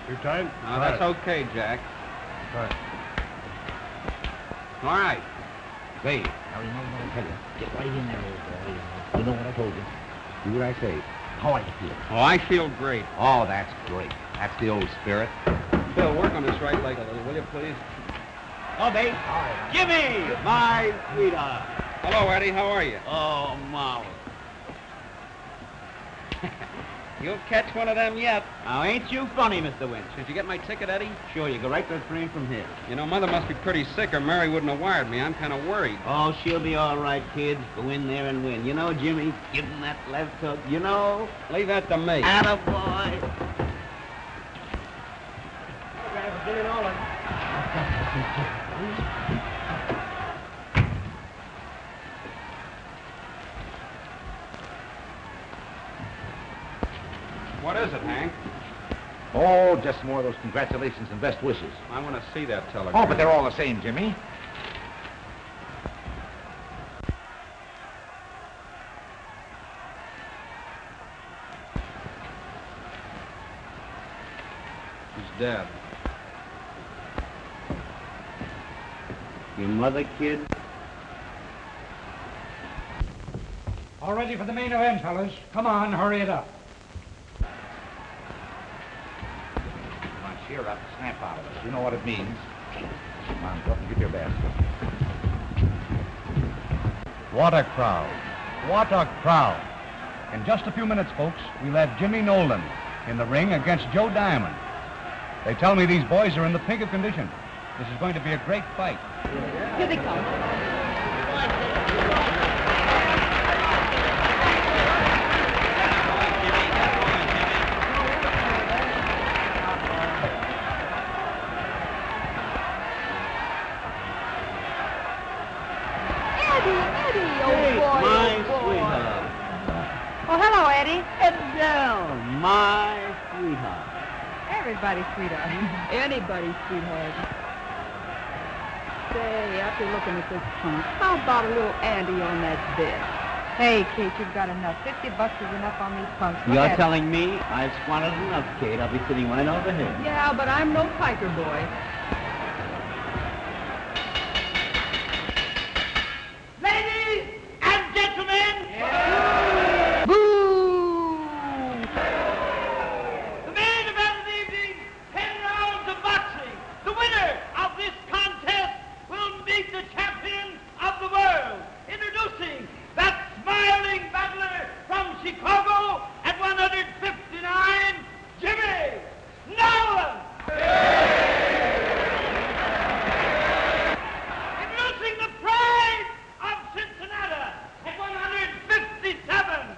Too tight? No, that's okay, Jack. Right. All right. Say, now remember what I tell you. Get right in there, old boy. You know what I told you. Do what I say. How are you feel? Oh, I feel great. Oh, that's great. That's the old spirit. Bill, work on this right leg a little, will you, please? Oh, babe. All right. Jimmy, my sweetheart. Hello, Eddie. How are you? Oh, Molly. You'll catch one of them yet. Now, ain't you funny, Mr. Winch? Did you get my ticket, Eddie? Sure, you go right to the train from here. You know, Mother must be pretty sick or Mary wouldn't have wired me. I'm kind of worried. Oh, she'll be all right, kid. Go in there and win. You know, Jimmy, give him that left hook. You know? Leave that to me. Attaboy. Jimmy Nolan. What is it, Hank? Oh, just more of those congratulations and best wishes. I want to see that telegram. Oh, but they're all the same, Jimmy. She's dead. Your mother, kid? All ready for the main event, fellas. Come on, hurry it up. Come on, cheer up. Snap out of it. You know what it means. Come on, go up and get your basket. What a crowd. What a crowd. In just a few minutes, folks, we'll have Jimmy Nolan in the ring against Joe Diamond. They tell me these boys are in the pink of condition. This is going to be a great fight. Here they come. Eddie, old boy. My old boy. sweetheart. Oh, hello, Eddie. Head down, my sweetheart. Everybody's sweetheart. Anybody's sweetheart. Say, after looking at this punk, how about a little Andy on that bed? Hey, Kate, you've got enough. $50 is enough on these punks. Look You're at it. telling me I've squandered enough, Kate. I'll be sitting right over here. Yeah, but I'm no piker boy. Ladies and gentlemen, the main event of the evening, 10 rounds of boxing. The winner of this contest will meet the champion of the world. Introducing that smiling battler from Chicago at 159, Jimmy Nolan. Introducing the pride of Cincinnati at 157,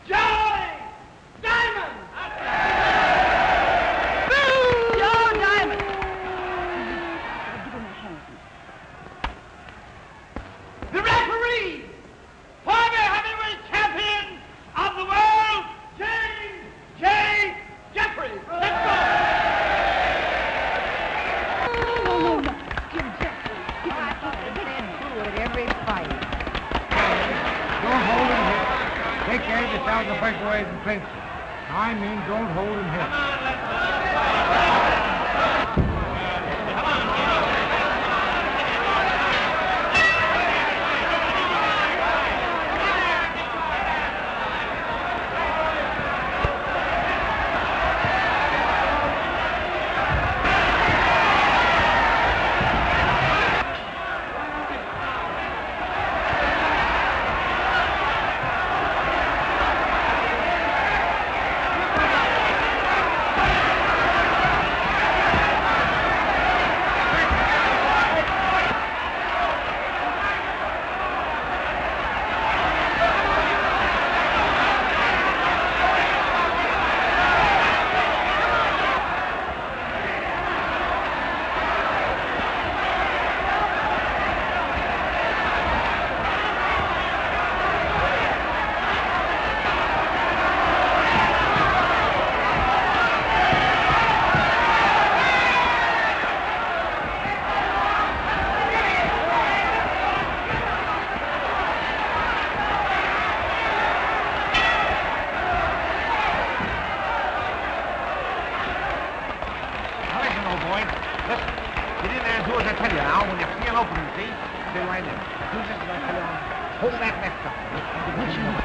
Joe Diamond. Joe Diamond. The referee, former heavyweight champion of the world, James J. Jeffrey. Let's go. No. Jim Jeffries. I thought they said through at every fight. Don't hold him here. Take care of yourselves the first way and clinch it. I mean, don't hold him here. stay right there. A few seconds, I tell you, hold that left up. Which one?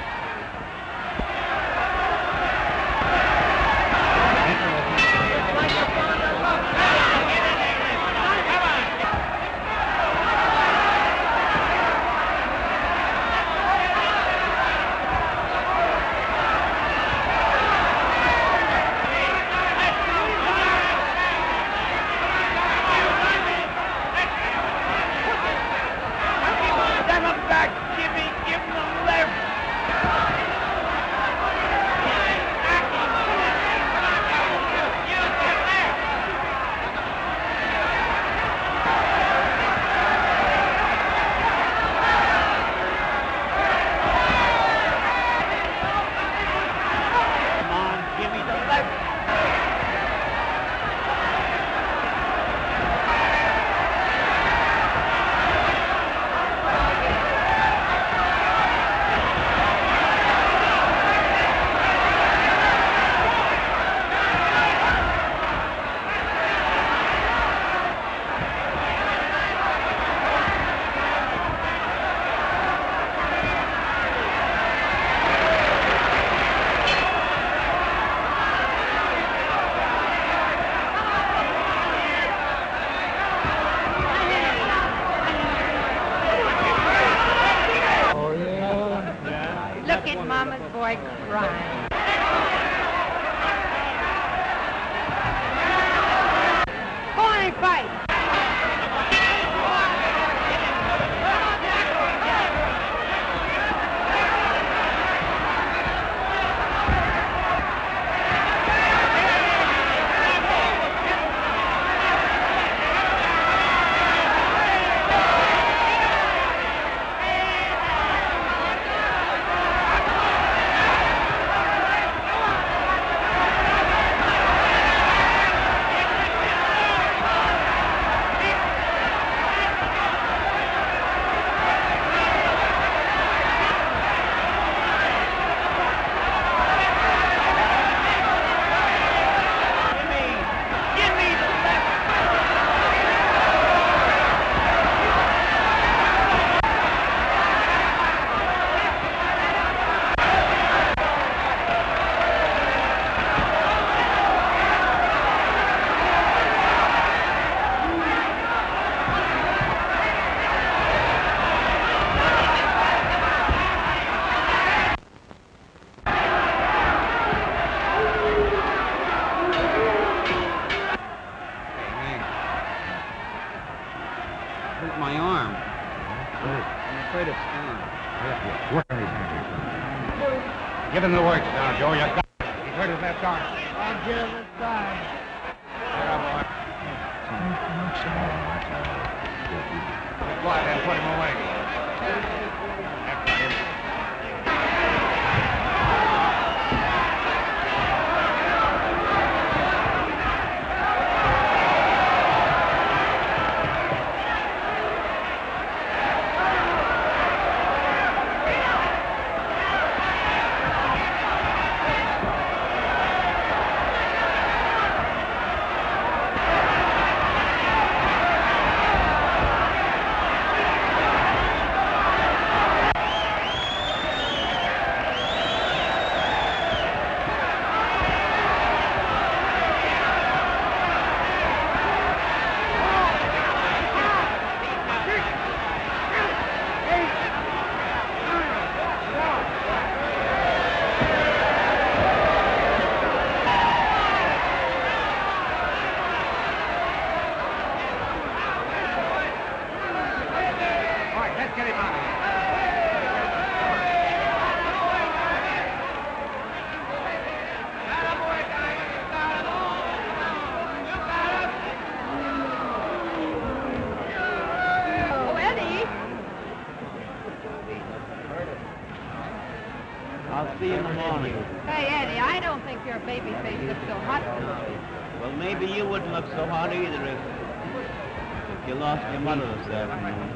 Look at Mama's boy crying. Go on and fight. My arm. I'm afraid it's gone. Work on his hand. Give him the works now, Joe. You got it. He's hurt his left arm. I'll give it a try. Get up, boy. Go out and put him away. That's him. I'll see you in the morning. Hey, Eddie, I don't think your baby face looks so hot today. Well, maybe you wouldn't look so hot either if you lost your mother this afternoon.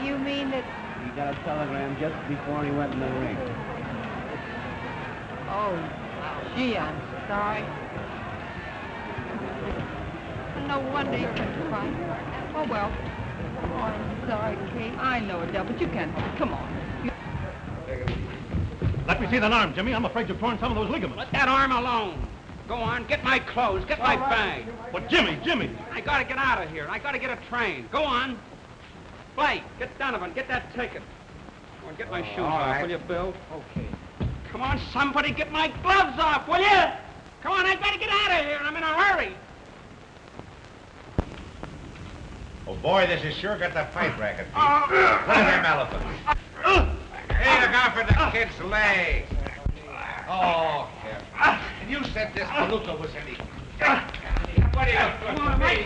You mean that... He got a telegram just before he went in the ring. Oh, gee, I'm sorry. No wonder you couldn't find her. Oh, well. Oh, I'm sorry, Kate. I know it, Del, but you can't help it. Come on. Let me see that arm, Jimmy. I'm afraid you've torn some of those ligaments. Let that arm alone. Go on, get my clothes, get my bag. But Jimmy! I gotta get out of here. I gotta get a train. Go on. Blake, get Donovan, get that ticket. Come on, get my shoes off, will you, Bill? Okay. Come on, somebody get my gloves off, will you? Come on, I gotta get out of here. I'm in a hurry. Oh, boy, this is sure got the fight racket, Pete. Look at them elephants. Hey, look out for the kid's leg. Oh, here. And you said this palooka was any... What do you look good to me?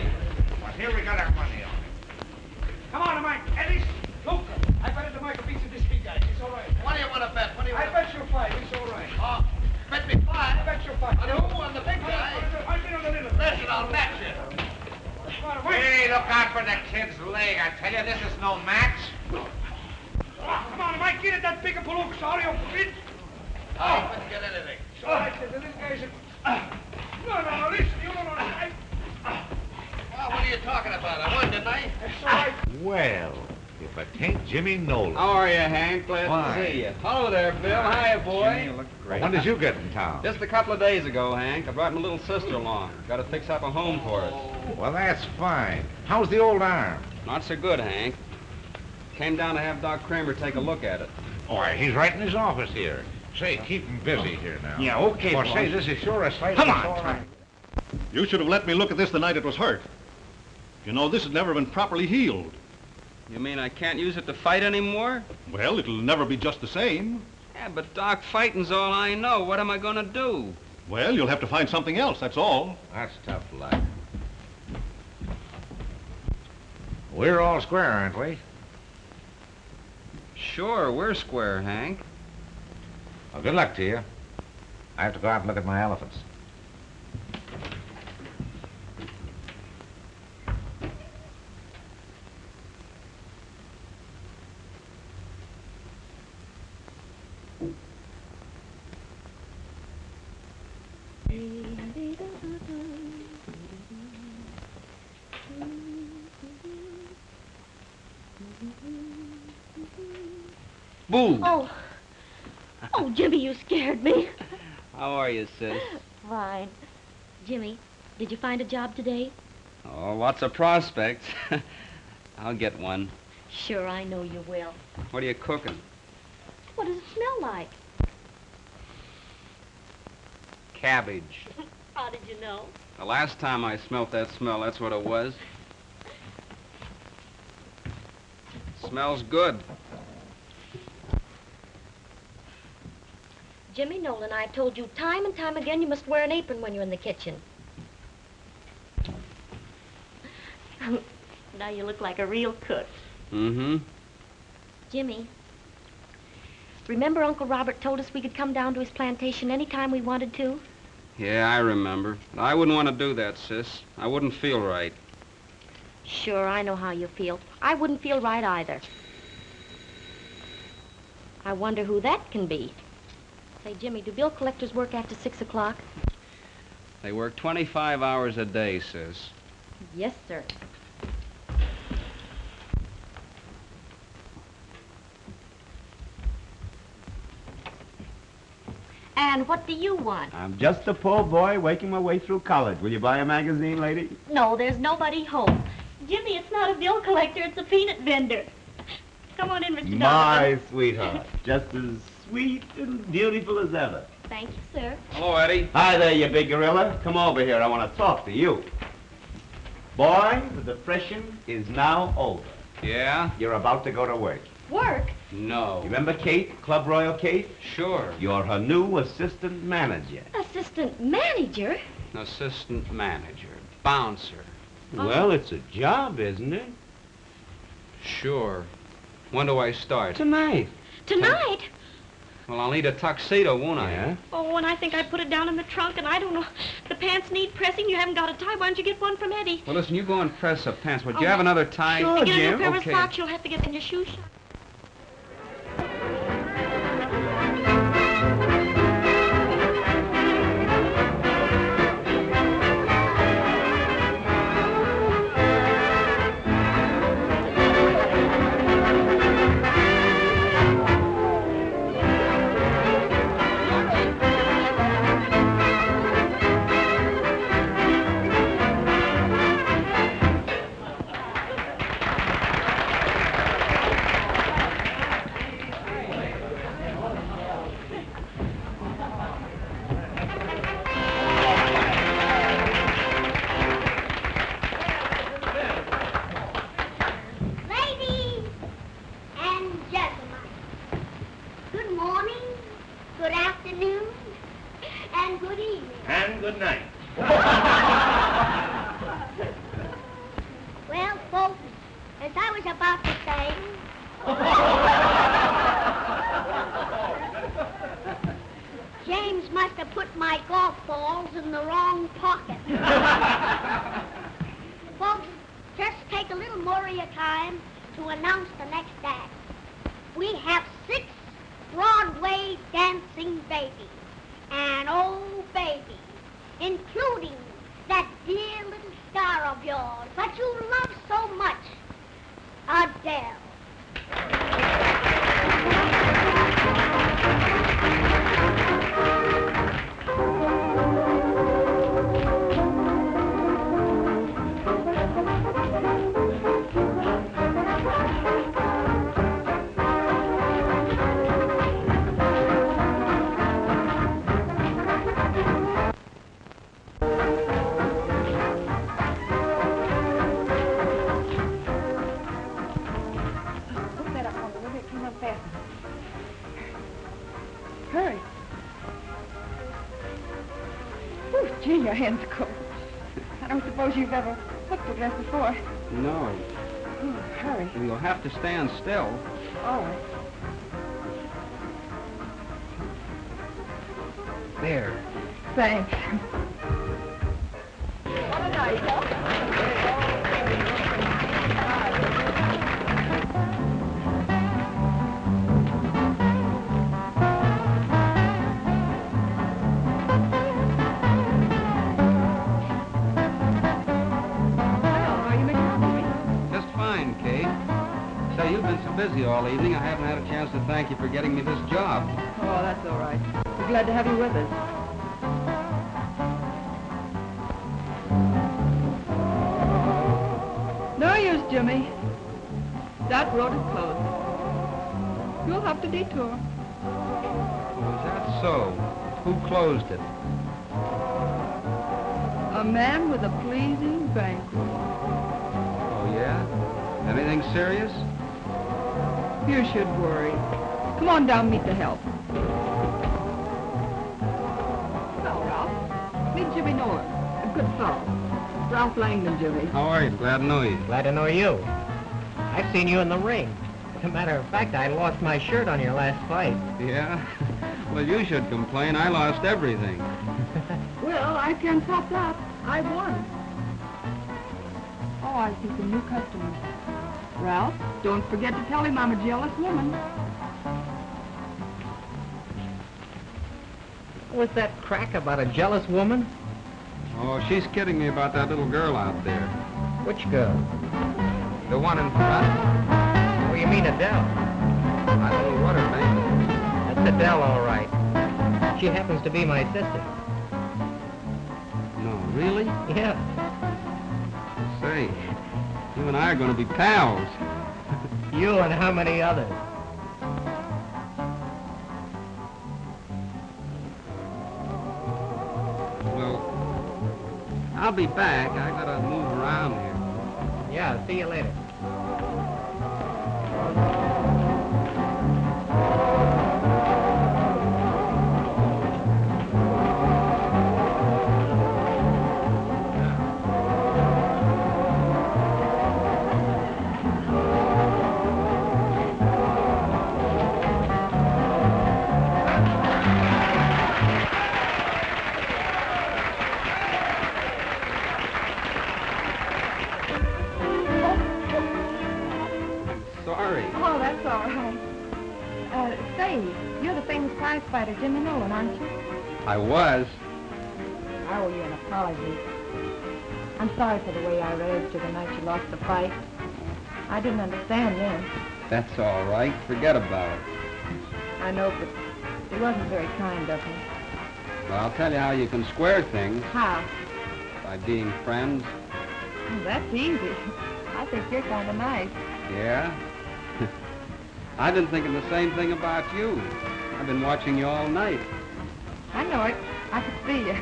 Well, here we got our money on it. Come on, Mike. Eddie, Luke, I bet the Mike beats this big guy. It's all right. What do you want to bet? What do you want I bet you 5. It's all right. Oh, bet me 5. I bet you 5. On who? On the big guy? I'll get on the little. Listen, I'll match you. Come on, Mike. Hey, look out for the kid's leg. I tell you, this is no match. Come on, Mike. Get it that big palooka. Sorry, you bitch. I wouldn't get anything. It's all right. The little guy's No, listen. You don't know. Well, what are you talking about? I won, didn't I? It's all right. Well, if it ain't Jimmy Nolan. How are you, Hank? Glad Fine. to see you. Hello there, Bill. Hiya, boy. Well, when did you get in town? Just a couple of days ago, Hank. I brought my little sister along. Got to fix up a home for us. Well, that's fine. How's the old arm? Not so good, Hank. Came down to have Doc Kramer take a look at it. Why, he's right in his office here. Say, keep him busy here now. Yeah, okay, Or boss. say, this is sure a sight. Come that's on, all right. You should have let me look at this the night it was hurt. You know, this has never been properly healed. You mean I can't use it to fight anymore? Well, it'll never be just the same. Yeah, but Doc, fighting's all I know. What am I gonna do? Well, you'll have to find something else, that's all. That's tough luck. We're all square, aren't we? Sure, we're square, Hank. Well, good luck to you. I have to go out and look at my elephants. Boo! Oh, Jimmy, you scared me. How are you, sis? Fine. Jimmy, did you find a job today? Oh, lots of prospects. I'll get one. Sure, I know you will. What are you cooking? What does it smell like? Cabbage. How did you know? The last time I smelt that smell, that's what it was. Smells good. Jimmy Nolan, I've told you time and time again you must wear an apron when you're in the kitchen. Now you look like a real cook. Mm-hmm. Jimmy, remember Uncle Robert told us we could come down to his plantation anytime we wanted to? Yeah, I remember. I wouldn't want to do that, sis. I wouldn't feel right. Sure, I know how you feel. I wouldn't feel right either. I wonder who that can be. Say, Jimmy, do bill collectors work after 6 o'clock? They work 25 hours a day, sis. Yes, sir. And what do you want? I'm just a poor boy waking my way through college. Will you buy a magazine, lady? No, there's nobody home. Jimmy, it's not a bill collector, it's a peanut vendor. Come on in, Mr. Donovan. My sweetheart. Just as sweet and beautiful as ever. Thank you, sir. Hello, Eddie. Hi there, you big gorilla. Come over here. I want to talk to you. Boy, the depression is now over. Yeah? You're about to go to work. Work? No. You remember Kate, Club Royal Kate? Sure. You're her new assistant manager. Assistant manager? Assistant manager. Bouncer. Well, it's a job, isn't it? Sure. When do I start? Tonight. Tonight? Well, I'll need a tuxedo, won't I? Yeah? Oh, and I think I put it down in the trunk, and I don't know. The pants need pressing. You haven't got a tie. Why don't you get one from Eddie? Well, listen, you go and press the pants. Would you Oh, have another tie? sure. And get a new Jim, pair okay. of socks. You'll have to get in your shoe shop. And good evening. And good night. Well, folks, as I was about to say... James must have put my golf balls in the wrong pocket. Folks, just take a little more of your time to announce the next act. We have 6 Broadway dancing babies. And oh, baby, including that dear little star of yours that you love so much, Adele. Hurry. Oh, gee, your hands are cold. I don't suppose you've ever hooked a dress before. No. Oh, hurry. You'll have to stand still. All right. There. Thanks. What a night, huh? You've been so busy all evening, I haven't had a chance to thank you for getting me this job. Oh, that's all right. We're glad to have you with us. No use, Jimmy. That road is closed. You'll have to detour. Was that so? Who closed it? A man with a pleasing bankroll. Oh, yeah? Anything serious? You should worry. Come on down, meet the help. Hello, Ralph. Meet Jimmy Nolan, a good fellow. Ralph Langdon, Jimmy. How are you? Glad to know you. Glad to know you. I've seen you in the ring. As a matter of fact, I lost my shirt on your last fight. Yeah? Well, you should complain. I lost everything. Well, I can't top that. I won. Oh, I see some new customers. Ralph, don't forget to tell him I'm a jealous woman. What's that crack about a jealous woman? Oh, she's kidding me about that little girl out there. Which girl? The one in front. Oh, you mean Adele? I don't know what her name is. That's Adele, all right. She happens to be my sister. No, really? Yeah. Say, you and I are going to be pals. You and how many others? Well, I'll be back. I got to move around here. Yeah, see you later. Oh, that's all right. Say, you're the famous prizefighter Jimmy Nolan, aren't you? I was. I owe you an apology. I'm sorry for the way I raised you the night you lost the fight. I didn't understand then. That's all right. Forget about it. I know, but it wasn't very kind of me. Well, I'll tell you how you can square things. How? By being friends. Oh, that's easy. I think you're kind of nice. Yeah? I've been thinking the same thing about you. I've been watching you all night. I know it. I could see you.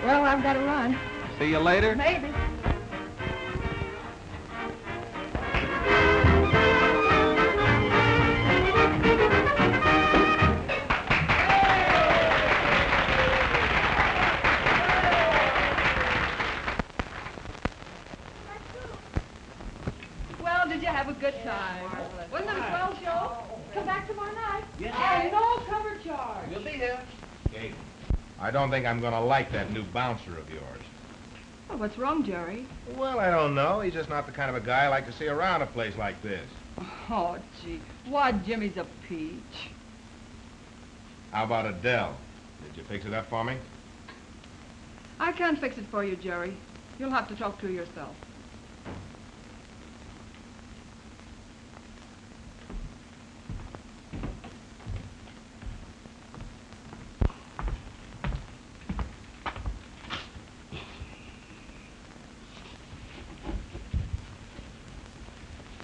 Well, I've got to run. See you later? Maybe. Marvelous. Wasn't it a swell show? Come back tomorrow night. Yes. And no cover charge. We'll be here. Kate, I don't think I'm going to like that new bouncer of yours. Oh, what's wrong, Jerry? Well, I don't know. He's just not the kind of a guy I like to see around a place like this. Oh, gee. Why, Jimmy's a peach. How about Adele? Did you fix it up for me? I can't fix it for you, Jerry. You'll have to talk to her yourself.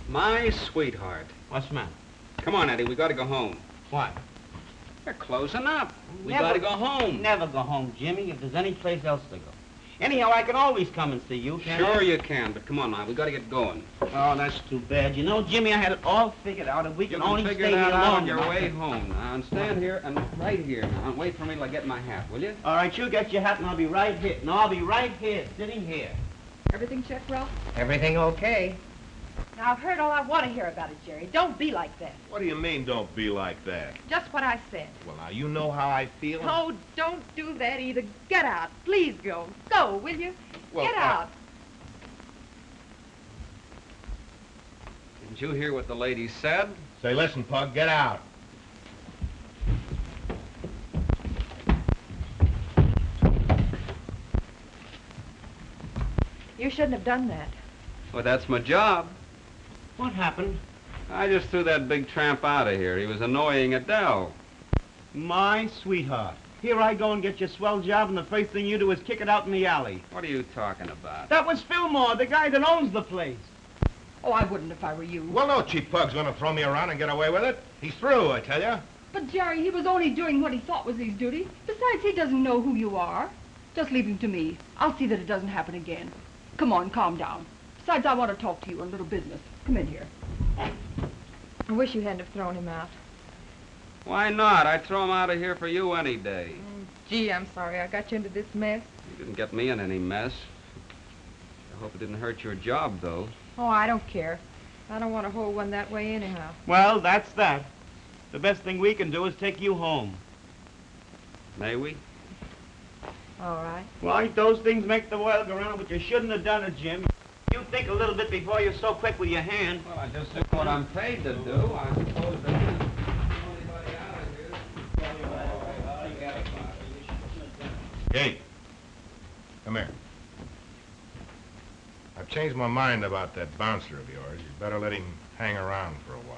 My sweetheart. What's the matter? Come on, Eddie, we gotta go home. What? They're closing up. We Never- gotta go home. Never go home, Jimmy, if there's any place else to go. Anyhow, I can always come and see you, can't I? Sure you can, but come on now, we gotta get going. Oh, that's too bad. You know, Jimmy, I had it all figured out. If we You can can only figure stay that here out long on your enough. way home now, and stand here and right here now, and wait for me till I get my hat, will you? All right, you get your hat, and I'll be right here. No, I'll be right here, sitting here. Everything checked, Ralph? Everything okay? Now, I've heard all I want to hear about it, Jerry. Don't be like that. What do you mean, don't be like that? Just what I said. Well, now, you know how I feel. Oh, don't do that either. Get out. Please go. Go, will you? Well, Get out. Didn't you hear what the lady said? Say, listen, Pug, get out. You shouldn't have done that. Well, that's my job. What happened? I just threw that big tramp out of here. He was annoying Adele. My sweetheart. Here I go and get your swell job, and the first thing you do is kick it out in the alley. What are you talking about? That was Fillmore, the guy that owns the place. Oh, I wouldn't if I were you. Well, no cheap Pug's going to throw me around and get away with it. He's through, I tell you. But, Jerry, he was only doing what he thought was his duty. Besides, he doesn't know who you are. Just leave him to me. I'll see that it doesn't happen again. Come on, calm down. Besides, I want to talk to you on a little business. Come in here. I wish you hadn't have thrown him out. Why not? I'd throw him out of here for you any day. Gee, I'm sorry I got you into this mess. You didn't get me in any mess. I hope it didn't hurt your job, though. Oh, I don't care. I don't want to hold one that way anyhow. Well, that's that. The best thing we can do is take you home. May we? All right. Why, those things make the world go round, but you shouldn't have done it, Jim. You think a little bit before you're so quick with your hand. Well, I just do what I'm paid to do. I suppose that anybody out of here. Kate, come here. I've changed my mind about that bouncer of yours. You'd better let him hang around for a while.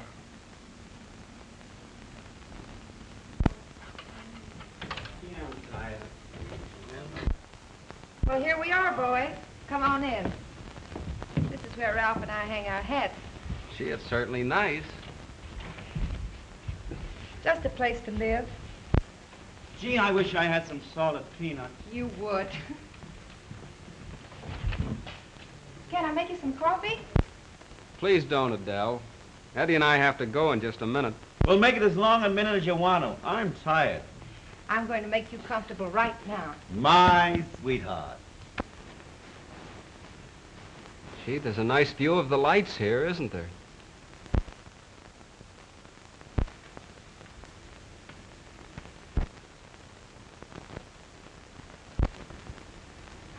Well, here we are, boys. Come on in. This is where Ralph and I hang our hats. Gee, it's certainly nice. Just a place to live. Gee, I wish I had some salted peanuts. You would. Can I make you some coffee? Please don't, Adele. Eddie and I have to go in just a minute. Well, make it as long a minute as you want to. I'm tired. I'm going to make you comfortable right now. My sweetheart. Gee, there's a nice view of the lights here, isn't there?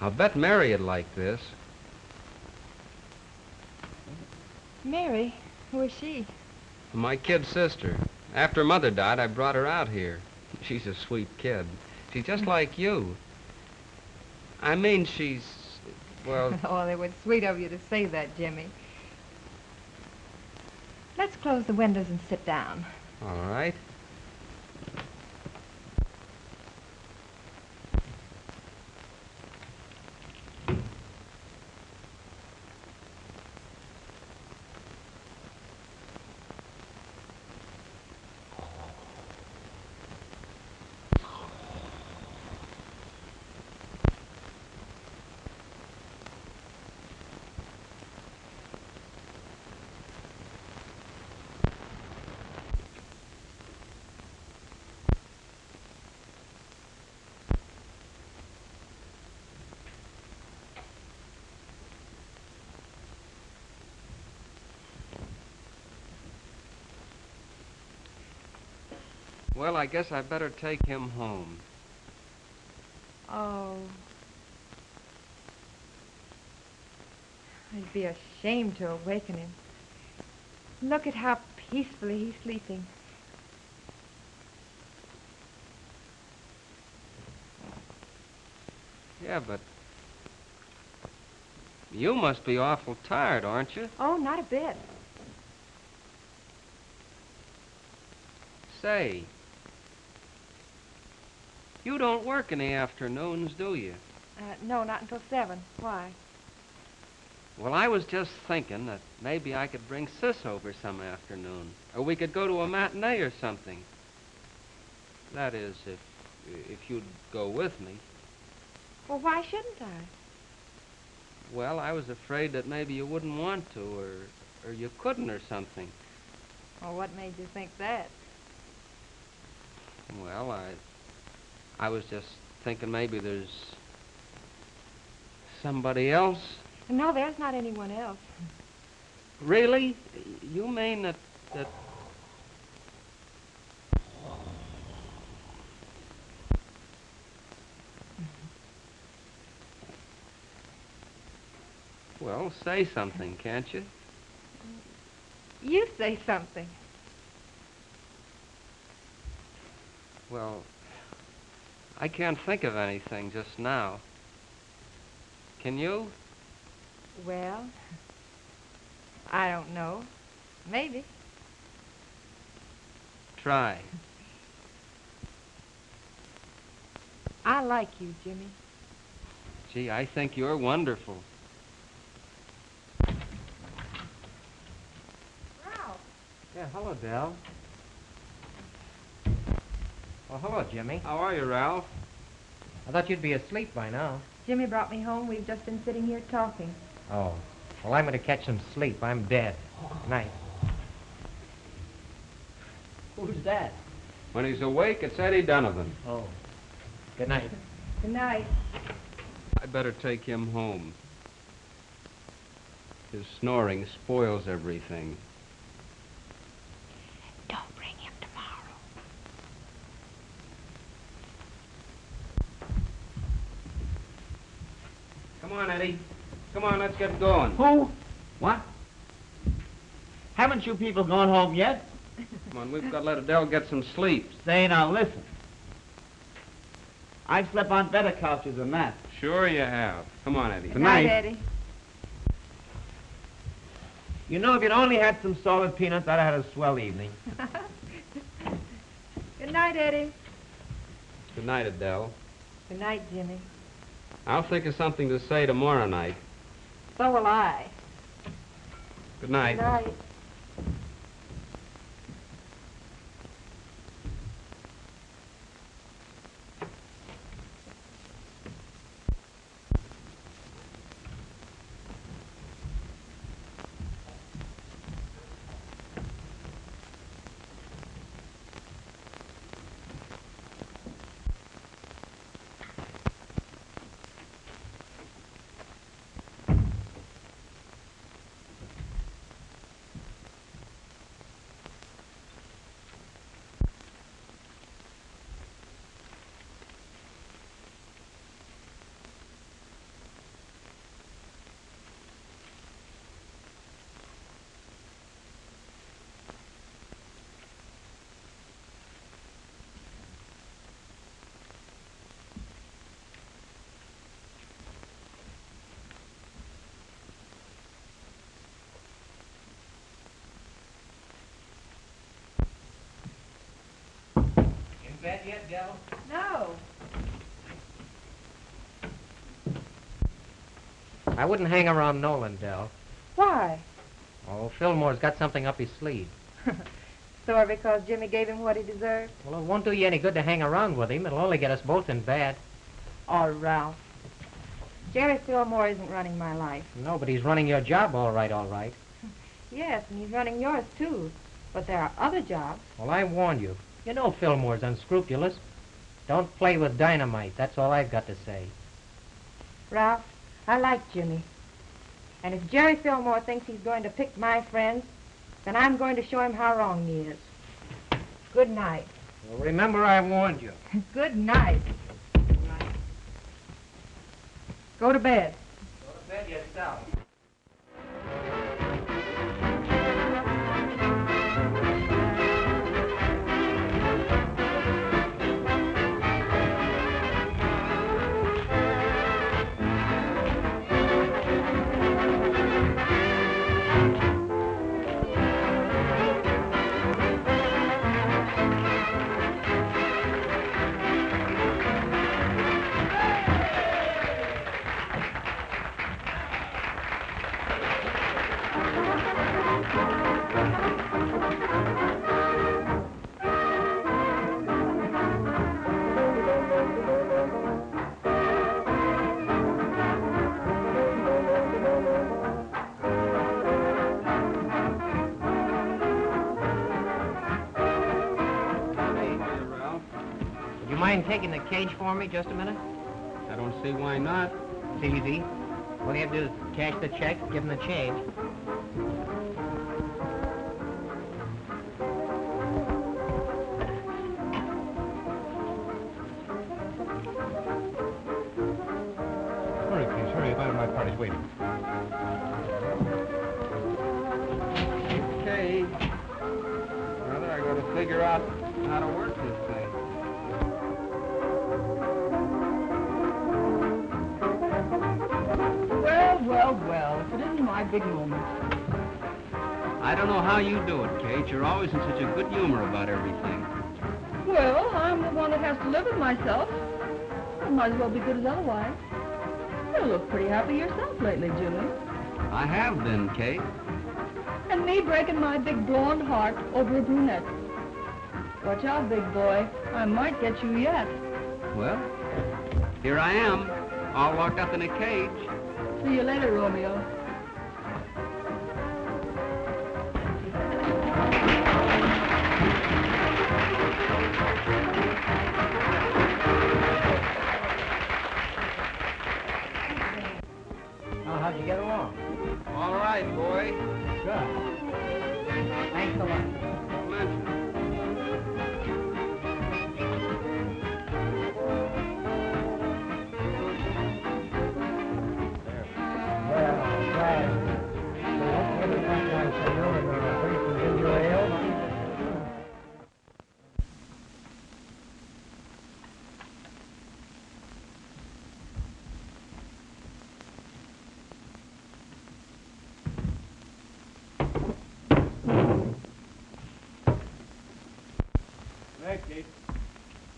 I'll bet Mary'd like this. Mary? Who is she? My kid sister. After Mother died, I brought her out here. She's a sweet kid. She's just like you. I mean, she's, well... Oh, it was sweet of you to say that, Jimmy. Let's close the windows and sit down. All right. Well, I guess I better take him home. Oh. I'd be ashamed to awaken him. Look at how peacefully he's sleeping. Yeah, but you must be awful tired, aren't you? Oh, not a bit. Say, you don't work in the afternoons, do you? No, not until 7. Why? Well, I was just thinking that maybe I could bring Sis over some afternoon. Or we could go to a matinee or something. That is, if you'd go with me. Well, why shouldn't I? Well, I was afraid that maybe you wouldn't want to, or you couldn't or something. Well, what made you think that? Well, I was just thinking maybe there's somebody else. No, there's not anyone else. Really? You mean that... Well, say something, can't you? You say something. Well, I can't think of anything just now. Can you? Well, I don't know. Maybe. Try. I like you, Jimmy. Gee, I think you're wonderful. Ralph. Yeah, hello, Dell. Well, hello, Jimmy. How are you, Ralph? I thought you'd be asleep by now. Jimmy brought me home. We've just been sitting here talking. Oh. Well, I'm going to catch some sleep. I'm dead. Night. Who's that? When he's awake, it's Eddie Donovan. Oh. Good night. Good night. I better take him home. His snoring spoils everything. Don't bring him tomorrow. Come on, Eddie. Come on, let's get going. Who? What? Haven't you people gone home yet? Come on, we've got to let Adele get some sleep. Say, now listen. I've slept on better couches than that. Sure you have. Come on, Eddie. Good night. Eddie. You know, if you'd only had some salted peanuts, I'd have had a swell evening. Good night, Eddie. Good night, Adele. Good night, Jimmy. I'll think of something to say tomorrow night. So will I. Good night. Good night. Bed yet, Dell? No. I wouldn't hang around Nolan, Dell. Why? Oh, Fillmore's got something up his sleeve. Sore because Jimmy gave him what he deserved? Well, it won't do you any good to hang around with him. It'll only get us both in bad. Oh, Ralph. Jerry Fillmore isn't running my life. No, but he's running your job all right, all right. Yes, and he's running yours, too. But there are other jobs. Well, I warned you. You know Fillmore's unscrupulous. Don't play with dynamite. That's all I've got to say. Ralph, I like Jimmy. And if Jerry Fillmore thinks he's going to pick my friends, then I'm going to show him how wrong he is. Good night. Well, remember I warned you. Good night. Go to bed. Go to bed yourself. Taking the cage for me just a minute? I don't see why not. It's easy. All you have to do is cash the check, give him the change. Hurry, please, hurry. My party's waiting. Okay. Brother, I gotta figure out how to work this thing. Well, if it isn't my big moment. I don't know how you do it, Kate. You're always in such a good humor about everything. Well, I'm the one that has to live with myself. I might as well be good as otherwise. You look pretty happy yourself lately, Jimmy. I have been, Kate. And me breaking my big blonde heart over a brunette. Watch out, big boy. I might get you yet. Well, here I am, all locked up in a cage. See you later, Romeo. Oh, how'd you get along? All right, boy. Good. Thanks a lot. Don't mention it.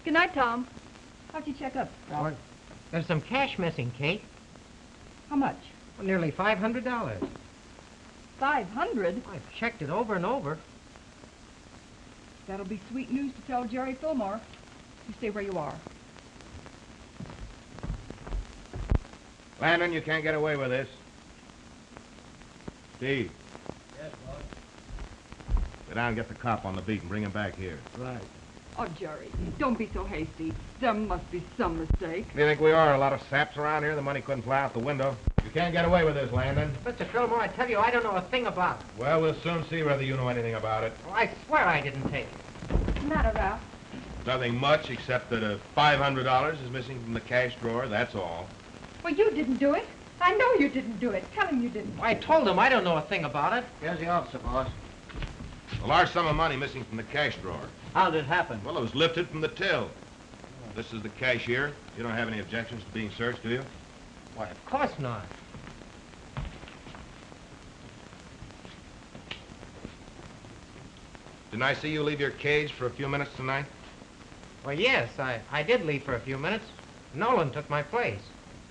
Good night, Tom. How'd you check up? Well, there's some cash missing, Kate. How much? Well, nearly $500. 500? I've checked it over and over. That'll be sweet news to tell Jerry Fillmore. You stay where you are. Landon, you can't get away with this. Steve. Yes, boss. Go down and get the cop on the beat and bring him back here. Right. Oh, Jerry, don't be so hasty. There must be some mistake. You think we are a lot of saps around here? The money couldn't fly out the window. You can't get away with this, Landon. Mr. Fillmore, I tell you, I don't know a thing about it. Well, we'll soon see whether you know anything about it. Well, I swear I didn't take it. What's the matter, Ralph? Nothing much, except that $500 is missing from the cash drawer, that's all. Well, you didn't do it. I know you didn't do it. Tell him you didn't. I told him I don't know a thing about it. Here's the officer, boss. A large sum of money missing from the cash drawer. How did it happen? Well, it was lifted from the till. This is the cashier. You don't have any objections to being searched, do you? Why, of course not. Didn't I see you leave your cage for a few minutes tonight? Well, yes, I did leave for a few minutes. Nolan took my place.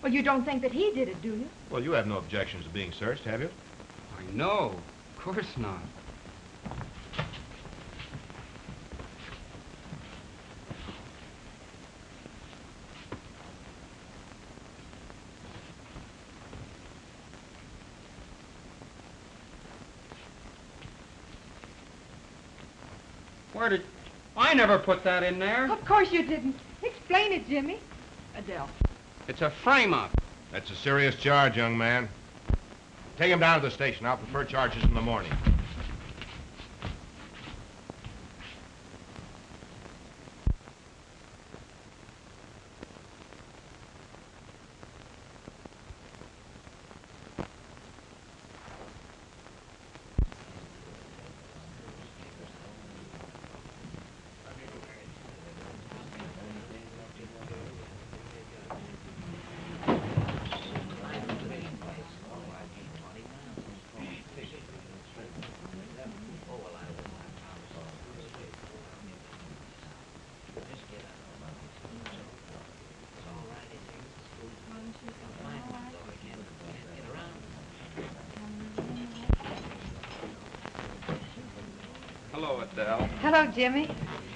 Well, you don't think that he did it, do you? Well, you have no objections to being searched, have you? I know. Of course not. Where did... I never put that in there. Of course you didn't. Explain it, Jimmy. Adele. It's a frame-up. That's a serious charge, young man. Take him down to the station. I'll prefer charges in the morning. Del. Hello, Jimmy.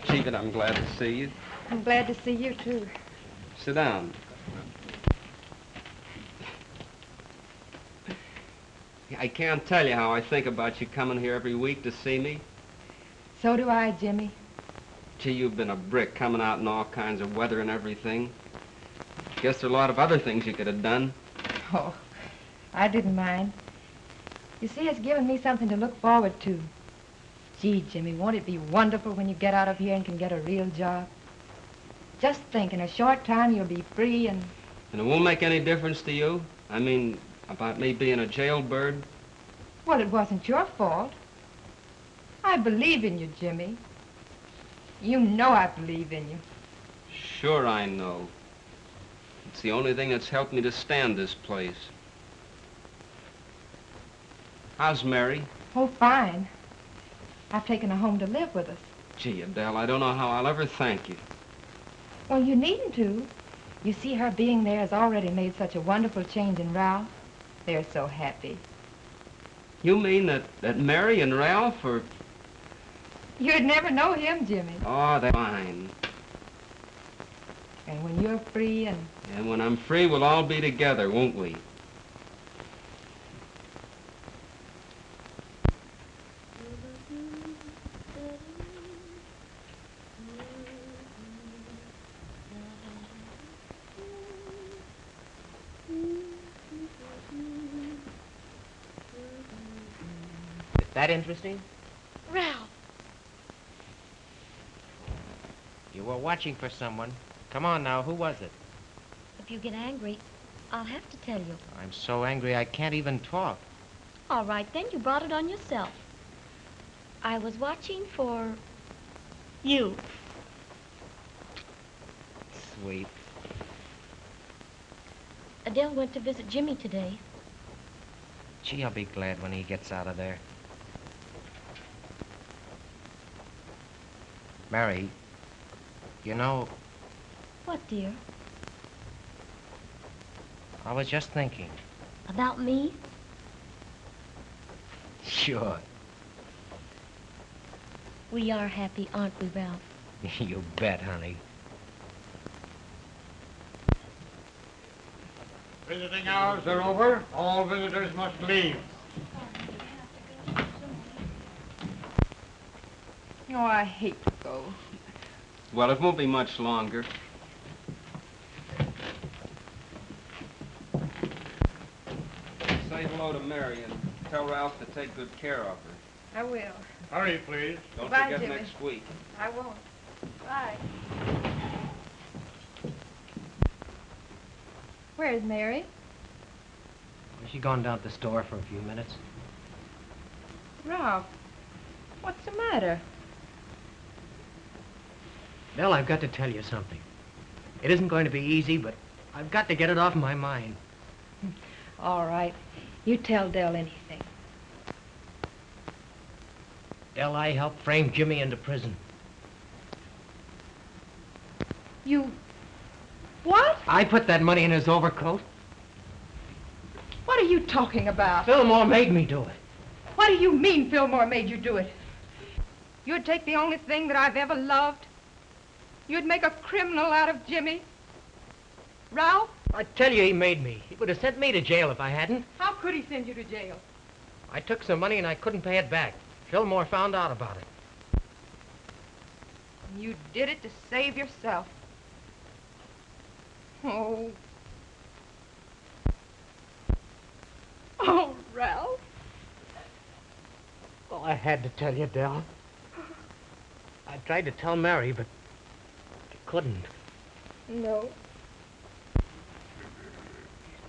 Gee, but I'm glad to see you. I'm glad to see you, too. Sit down. I can't tell you how I think about you coming here every week to see me. So do I, Jimmy. Gee, you've been a brick coming out in all kinds of weather and everything. Guess there are a lot of other things you could have done. Oh, I didn't mind. You see, it's given me something to look forward to. Gee, Jimmy, won't it be wonderful when you get out of here and can get a real job? Just think, in a short time you'll be free and... And it won't make any difference to you? I mean, about me being a jailbird? Well, it wasn't your fault. I believe in you, Jimmy. You know I believe in you. Sure I know. It's the only thing that's helped me to stand this place. How's Mary? Oh, fine. I've taken her home to live with us. Gee, Adele, I don't know how I'll ever thank you. Well, you needn't to. You see, her being there has already made such a wonderful change in Ralph. They're so happy. You mean that Mary and Ralph are... You'd never know him, Jimmy. Oh, they're fine. And when you're free and... And when I'm free, we'll all be together, won't we? Is that interesting? Ralph. You were watching for someone. Come on now, who was it? If you get angry, I'll have to tell you. I'm so angry I can't even talk. All right, then you brought it on yourself. I was watching for you. Sweet. Adele went to visit Jimmy today. Gee, I'll be glad when he gets out of there. Mary, you know, What, dear? I was just thinking. About me? Sure. We are happy, aren't we, Ralph? You bet, honey. Visiting hours are over. All visitors must leave. Oh, I hate to go. Well, it won't be much longer. Say hello to Mary and tell Ralph to take good care of her. I will. Hurry, please. Don't Bye, forget Jimmy. next week. I won't. Bye. Where's Mary? She gone down to the store for a few minutes. Ralph, what's the matter? Nell, I've got to tell you something. It isn't going to be easy, but I've got to get it off my mind. All right. You tell Dell anything. Dell, I helped frame Jimmy into prison. You... What? I put that money in his overcoat. What are you talking about? Fillmore made me do it. What do you mean Fillmore made you do it? You'd take the only thing that I've ever loved. You'd make a criminal out of Jimmy. Ralph? I tell you, he made me. He would have sent me to jail if I hadn't. How could he send you to jail? I took some money and I couldn't pay it back. Fillmore found out about it. You did it to save yourself. Oh. Oh, Ralph. Well, I had to tell you, Dell. I tried to tell Mary, but I couldn't. No.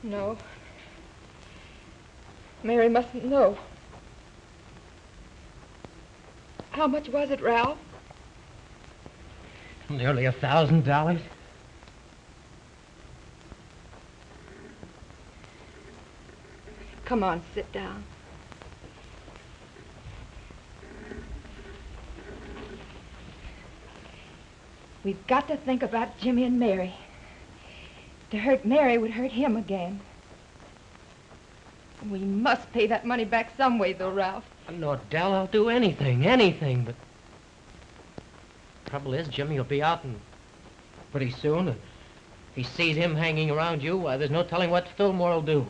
No. Mary mustn't know. How much was it, Ralph? Nearly $1,000. Come on, sit down. We've got to think about Jimmy and Mary. To hurt Mary would hurt him again. We must pay that money back some way, though, Ralph. No, Dell, I'll do anything, but... Trouble is, Jimmy will be out pretty soon. And if he sees him hanging around you, why, there's no telling what Fillmore will do.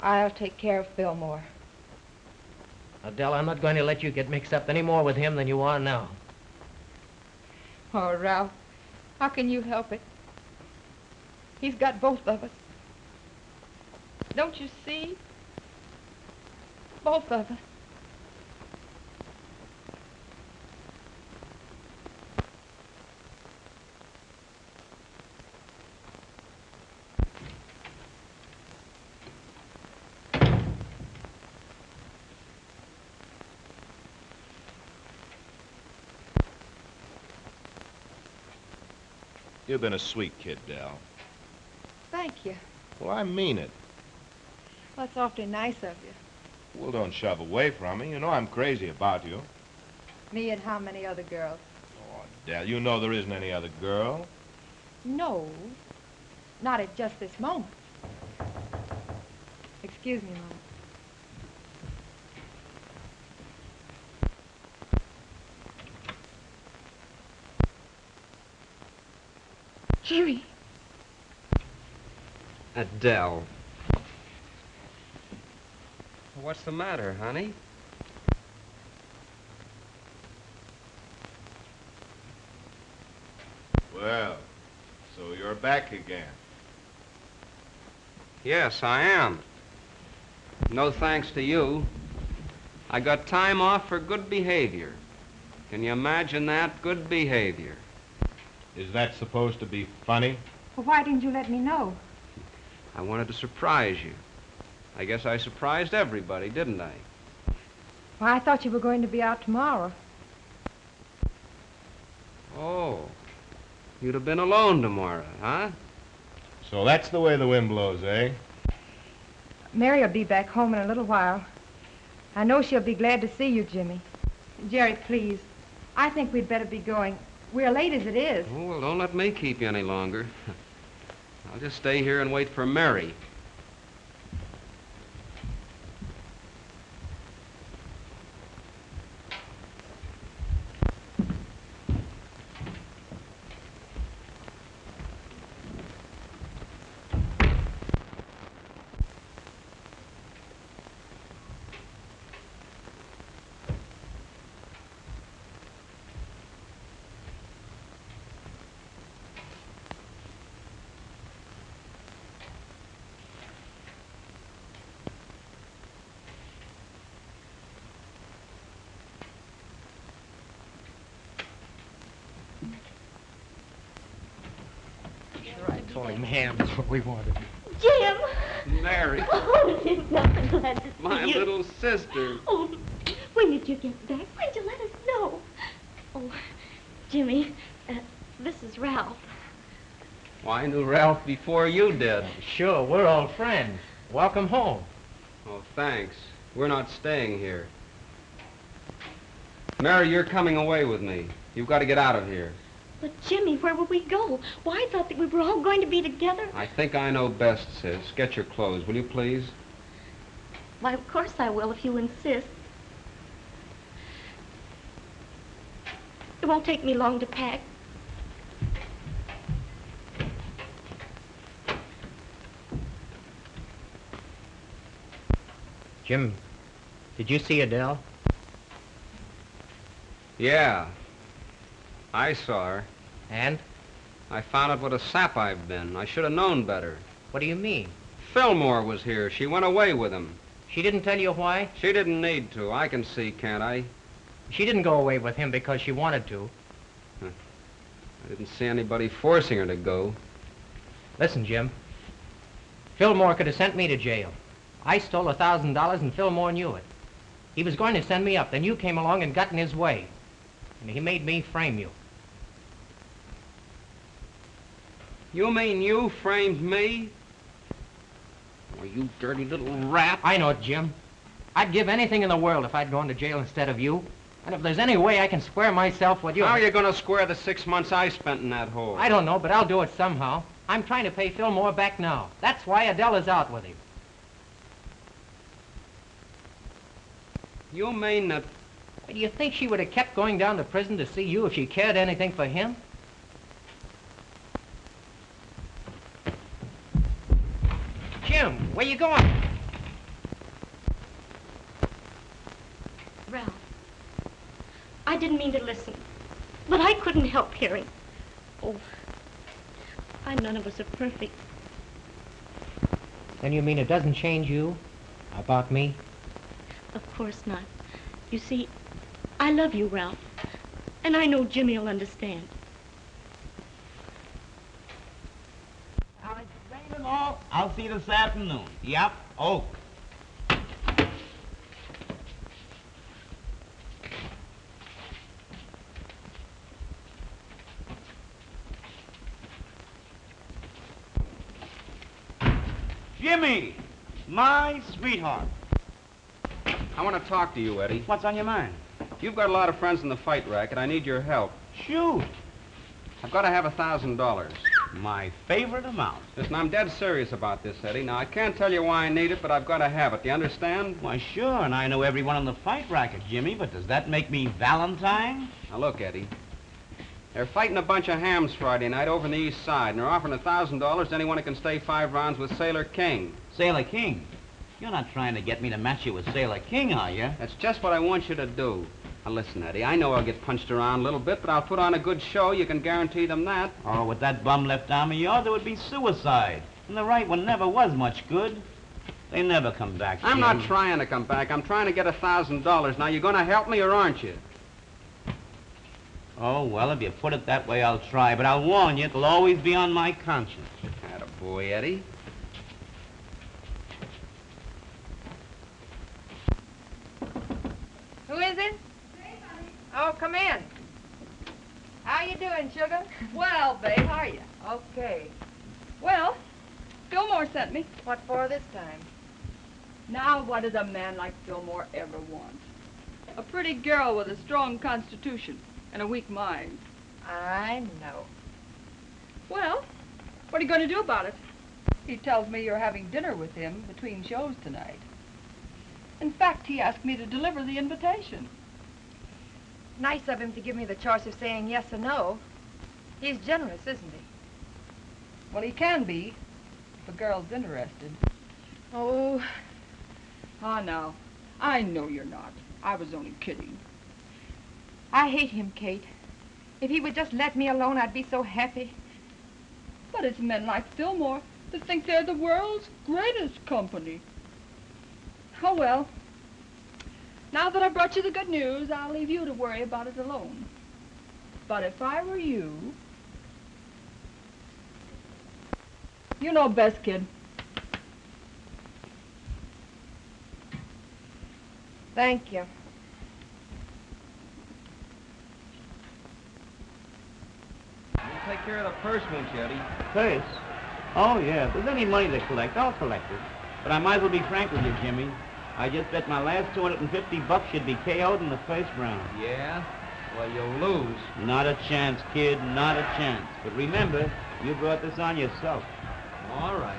I'll take care of Fillmore. Adele, I'm not going to let you get mixed up any more with him than you are now. Oh, Ralph, how can you help it? He's got both of us. Don't you see? Both of us. You've been a sweet kid, Del. Thank you. Well, I mean it. Well, that's awfully nice of you. Well, don't shove away from me. You know I'm crazy about you. Me and how many other girls? Oh, Del, you know there isn't any other girl. No, not at just this moment. Excuse me, Mom. Jimmy. Adele. What's the matter, honey? Well, so you're back again. Yes, I am. No thanks to you. I got time off for good behavior. Can you imagine that? Good behavior. Is that supposed to be funny? Well, why didn't you let me know? I wanted to surprise you. I guess I surprised everybody, didn't I? Well, I thought you were going to be out tomorrow. Oh, you'd have been alone tomorrow, huh? So that's the way the wind blows, eh? Mary will be back home in a little while. I know she'll be glad to see you, Jimmy. Jerry, please. I think we'd better be going. We're late as it is. Oh, well, don't let me keep you any longer. I'll just stay here and wait for Mary. Told him ham is what we wanted. Jim! Mary. Oh, Jim, I'm glad to see My you. little sister. Oh, when did you get back? When did you let us know? Oh, Jimmy, this is Ralph. Well, I knew Ralph before you did. Sure, we're old friends. Welcome home. Oh, thanks. We're not staying here. Mary, you're coming away with me. You've got to get out of here. But, Jimmy, where will we go? Well, I thought that we were all going to be together. I think I know best, sis. Get your clothes, will you please? Why, of course I will, if you insist. It won't take me long to pack. Jim, did you see Adele? Yeah. I saw her. And? I found out what a sap I've been. I should have known better. What do you mean? Fillmore was here. She went away with him. She didn't tell you why? She didn't need to. I can see, can't I? She didn't go away with him because she wanted to. I didn't see anybody forcing her to go. Listen, Jim. Fillmore could have sent me to jail. I stole $1,000 and Fillmore knew it. He was going to send me up, then you came along and got in his way. And he made me frame you. You mean you framed me? Oh, you dirty little rat. I know it, Jim. I'd give anything in the world if I'd gone to jail instead of you. And if there's any way I can square myself with you... How are you going to square the 6 months I spent in that hole? I don't know, but I'll do it somehow. I'm trying to pay Fillmore back now. That's why Adele is out with him. You mean that Do you think she would have kept going down to prison to see you if she cared anything for him? Jim, where you going? Ralph, I didn't mean to listen, but I couldn't help hearing. Oh, none of us are perfect. Then you mean it doesn't change you about me? Of course not. You see, I love you, Ralph, and I know Jimmy will understand. I'll see you this afternoon. Yep. Oh. Jimmy, my sweetheart. I want to talk to you, Eddie. What's on your mind? You've got a lot of friends in the fight racket. I need your help. Shoot. I've got to have $1,000. My favorite amount. Listen, I'm dead serious about this, Eddie. Now, I can't tell you why I need it, but I've got to have it. Do you understand? Why, sure, and I know everyone in the fight racket, Jimmy, but does that make me Valentine? Now, look, Eddie. They're fighting a bunch of hams Friday night over on the east side, and they're offering $1,000 to anyone who can stay 5 rounds with Sailor King. Sailor King? You're not trying to get me to match you with Sailor King, are you? That's just what I want you to do. Now, listen, Eddie, I know I'll get punched around a little bit, but I'll put on a good show. You can guarantee them that. Oh, with that bum left arm of yours, it would be suicide. And the right one never was much good. They never come back, I'm Jim. not trying to come back. I'm trying to get $1,000. Now, you going to help me or aren't you? Oh, well, if you put it that way, I'll try. But I'll warn you, it'll always be on my conscience. Attaboy, Eddie. Who is it? Oh, come in. How you doing, sugar? Well, babe, how are you? Okay. Well, Fillmore sent me. What for this time? Now, what does a man like Fillmore ever want? A pretty girl with a strong constitution and a weak mind. I know. Well, what are you going to do about it? He tells me you're having dinner with him between shows tonight. In fact, he asked me to deliver the invitation. Nice of him to give me the choice of saying yes or no. He's generous, isn't he? Well, he can be, if a girl's interested. Oh. Ah, now, I know you're not. I was only kidding. I hate him, Kate. If he would just let me alone, I'd be so happy. But it's men like Fillmore that think they're the world's greatest company. Oh, well. Now that I've brought you the good news, I'll leave you to worry about it alone. But if I were you... You know best, kid. Thank you. You take care of the purse, won't you, Eddie? Purse? Oh, yeah. If there's any money to collect, I'll collect it. But I might as well be frank with you, Jimmy. I just bet my last $250 should be KO'd in the first round. Yeah? Well, you'll lose. Not a chance, kid. Not a chance. But remember, you brought this on yourself. All right.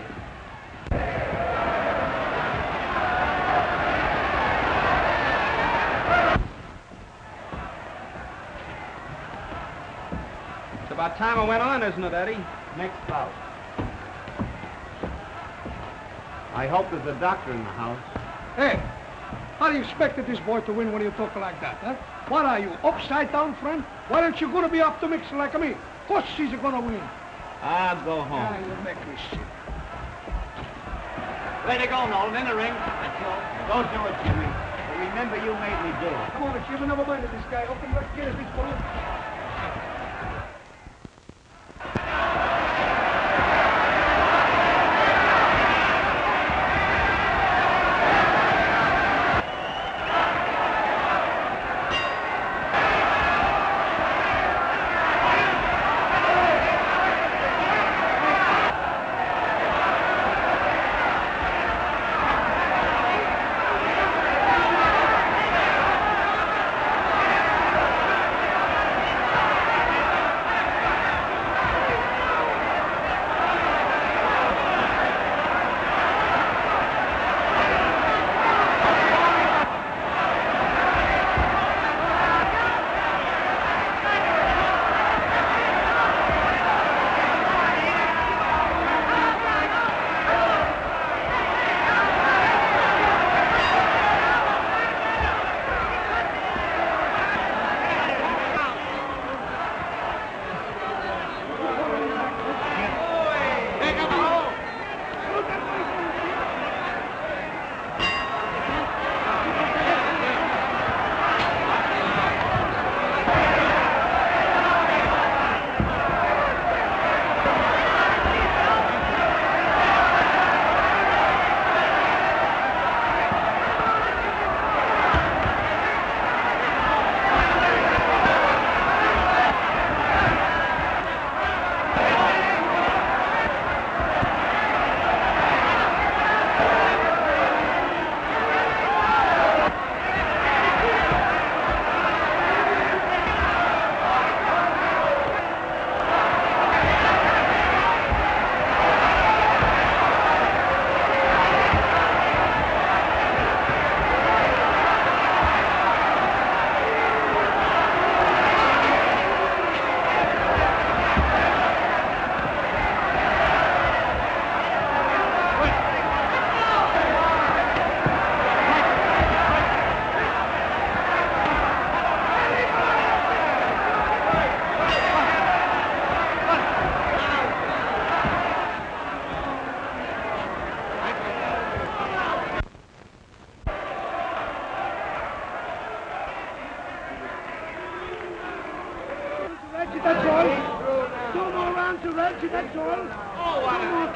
It's about time I went on, isn't it, Eddie? Next bout. I hope there's a doctor in the house. Hey, how do you expect this boy to win when you talk like that, huh? What are you, upside down, friend? Why aren't you gonna be optimistic like me? Of course she's gonna win. I'll go home. Ah, you make me sick. Way to go, Nolan, in the ring. Let's go. Go do it, Jimmy. But remember, you made me do it. Come on, Jimmy, never mind this guy. Open let's get it, this boy. on to Reggie, that's all. Oh, what Come on,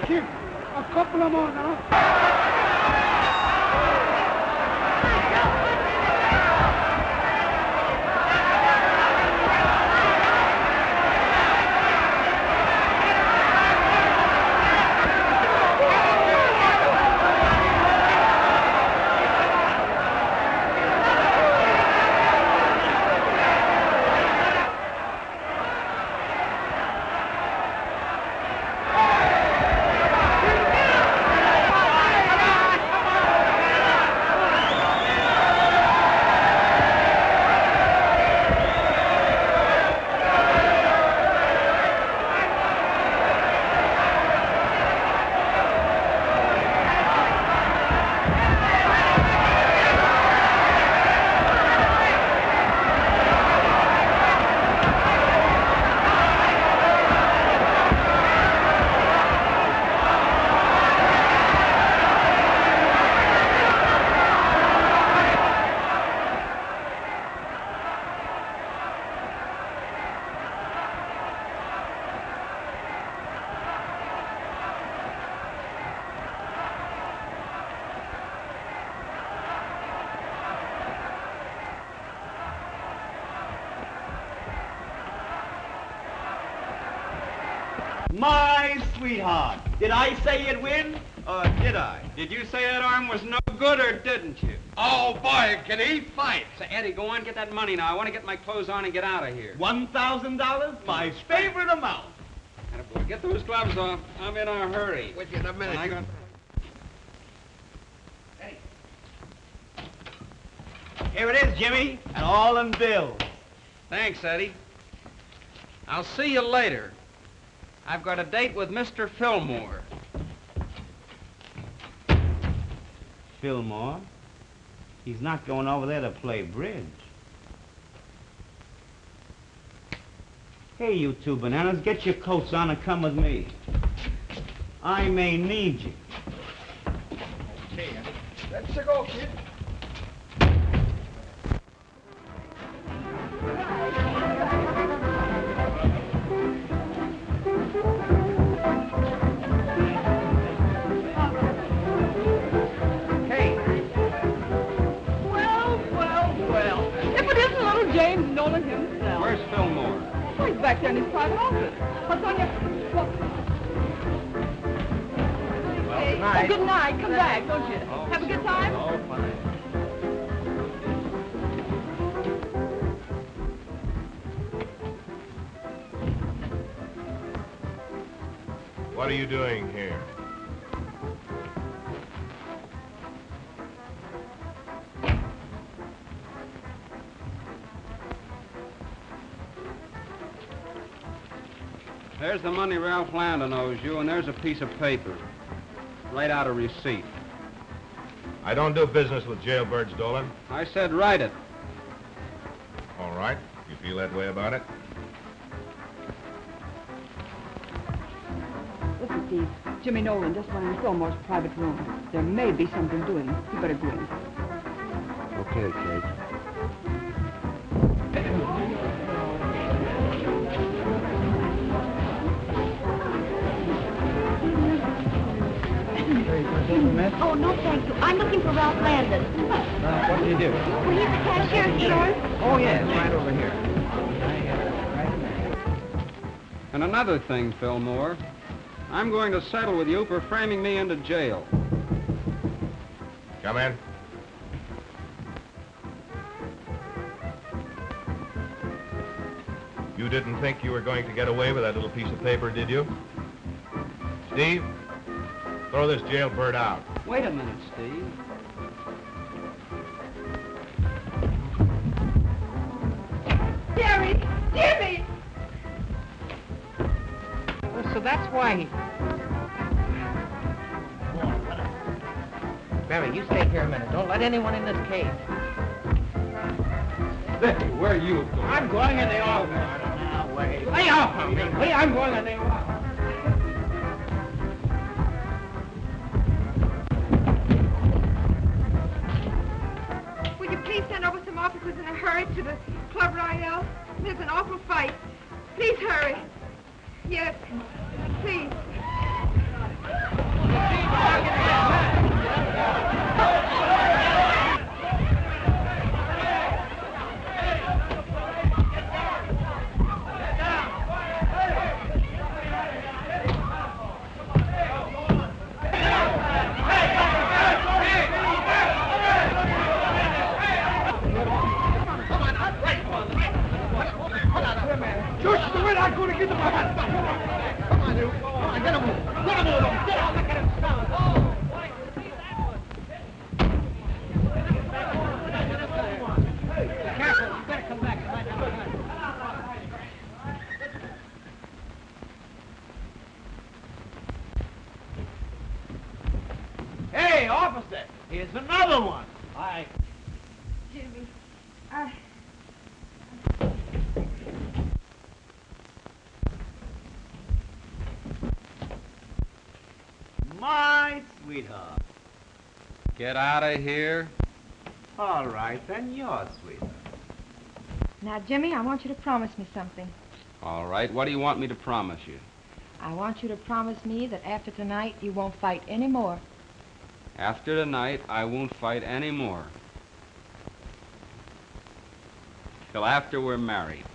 kid. A couple of more now. My sweetheart, did I say you'd win, or did I? Did you say that arm was no good, or didn't you? Oh, boy, can he fight? Say, Eddie, go on, get that money now. I want to get my clothes on and get out of here. $1,000? My favorite amount. Attaboy, get those gloves off. I'm in a hurry. With you in a minute. Here it is, Jimmy, and all them bills. Thanks, Eddie. I'll see you later. I've got a date with Mr. Fillmore. Fillmore? He's not going over there to play bridge. Hey, you two bananas, get your coats on and come with me. I may need you. Okay, let's go, kid. James Nolan himself. Where's Fillmore? Oh, he's back there in his private office. What's on your... What? Well, good night. Oh, good night. Come back, don't you? Oh, have a good time? Oh, fine. What are you doing here? There's the money Ralph Landon owes you, and there's a piece of paper. Write out a receipt. I don't do business with jailbirds, Dolan. I said write it. All right. You feel that way about it? Listen, Steve. Jimmy Nolan just went in Fillmore's private room. There may be something doing. You better go in. Okay, Kate. Oh, no, thank you. I'm looking for Ralph Landon. What do you do? Well, he's the cashier at the store. Oh, yeah, it's right over here. And another thing, Fillmore. I'm going to settle with you for framing me into jail. Come in. You didn't think you were going to get away with that little piece of paper, did you? Steve, throw this jailbird out. Wait a minute, Steve. Jerry! Jimmy! So that's why he... Mary, you stay here a minute. Don't let anyone in this cage. Hey, where are you going? I'm going in the office. Now, wait. Lay off of me. I'm going in the office. Will you please send over some officers in a hurry to the Club Royale? There's an awful fight. Please hurry. Yes, please. Just the way I'm going to get the man. Come on, you. Come on, get him. Get him over. Get out. Look at him. Hey, careful. You better come back. Hey, officer. Here's another one. Jimmy, My sweetheart. Get out of here. All right, then, your sweetheart. Now, Jimmy, I want you to promise me something. All right, what do you want me to promise you? I want you to promise me that after tonight you won't fight any more. After tonight, I won't fight any more. Till after we're married.